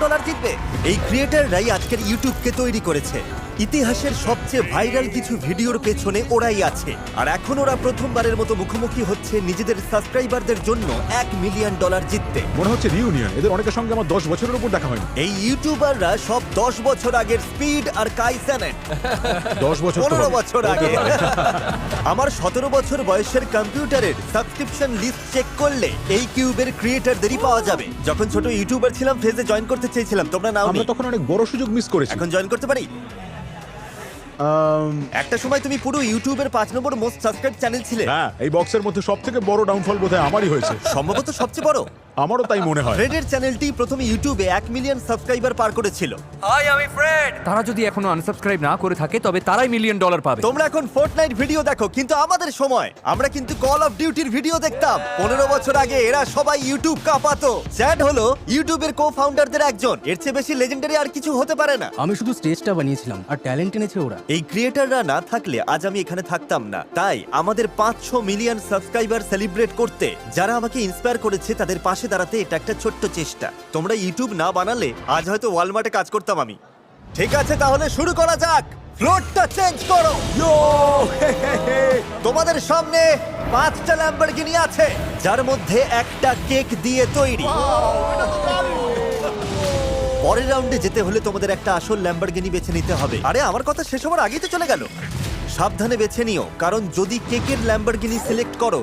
Dollar জিতবে। এই ক্রিয়েটাররাই আজকের ইউটিউবকে তৈরি করেছে। ইতিহাসের সবচেয়ে ভাইরাল কিছু ভিডিওর পেছনে ওরাই আছে। আর এখন ওরা প্রথমবারের মতো মুখোমুখি হচ্ছে নিজেদের সাবস্ক্রাইবারদের জন্য $1 মিলিয়ন জিততে। মনে হচ্ছে রিউনিয়ন। এদের অনেকের সঙ্গে আমার 10 বছরের উপর দেখা হয়নি। এই ইউটিউবাররা সব 10 বছর আগের স্পিড আর কাইসেনেট 10 বছর তো 15 হবে। বছর আগে। আমার 17 বছর বয়সের কম্পিউটারের সাবস্ক্রিপশন লিস্ট চেক করলে এই কিউবের ক্রিয়েটারদেরই পাওয়া যাবে। যখন ছোট ইউটিউবার ছিলাম ফেজে জয়েন করতে চেয়েছিলাম, তোমরা নাওনি। আমরা তখন অনেক বড় সুযোগ মিস করেছি। এখন জয়েন করতে পারি? একটা সময় তুমি পুরো ইউটিউবের 5 নম্বর মোস্ট সাবস্ক্রাইব চ্যানেল ছিলে। হ্যাঁ, এই বক্সের মধ্যে সবথেকে বড় ডাউনফল বোধহয় আমারই হয়েছে। সম্ভবত সবচেয়ে বড়। আমারও তাই মনে হয়। ফ্রেডের চ্যানেলটি প্রথমে ইউটিউবে 1 মিলিয়ন সাবস্ক্রাইবার পার করেছিল। হাই, আমি ফ্রেড। তারা যদি এখনো আনসাবস্ক্রাইব না করে থাকে তবে তারাই $1 মিলিয়ন পাবে। তোমরা এখন ফোর্টনাইট ভিডিও দেখো, কিন্তু আমাদের সময় আমরা কিন্তু কল অফ ডিউটির ভিডিও দেখতাম। 15 বছর আগে এরা সবাই ইউটিউব কাঁপাতো। চ্যাড হলো ইউটিউবের কো-ফাউন্ডারদের একজন। এর চেয়ে বেশি লেজেন্ডারি আর কিছু হতে পারে না। আমি শুধু স্টেজটা বানিয়েছিলাম আর ট্যালেন্ট এনেছে ওরা। এই ক্রিয়েটাররা না থাকলে আজ আমি এখানে থাকতাম না। তাই আমাদের 500 মিলিয়ন সাবস্ক্রাইবার সেলিব্রেট করতে যারা আমাকে ইন্সপায়ার করেছে তাদের পাশে দাঁড়াতে এটা একটা ছোট্ট চেষ্টা। তোমরা ইউটিউব না বানালে আজ হয়তো ওয়ালমার্টে কাজ করতাম আমি। ঠিক আছে, তাহলে শুরু করা যাক। ফ্লোরটা চেঞ্জ করো। তোমাদের সামনে 5টা ল্যাম্বরগিনি আছে, যার মধ্যে একটা কেক দিয়ে তৈরি। পরের রাউন্ডে যেতে হলে তোমাদের একটা আসল ল্যাম্বরগিনি বেছে নিতে হবে। আরে আমার কথা শেষ হওয়ার আগেই তো চলে গেল। সাবধানে বেছে নিও, কারণ যদি কেকের ল্যাম্বরগিনি সিলেক্ট করো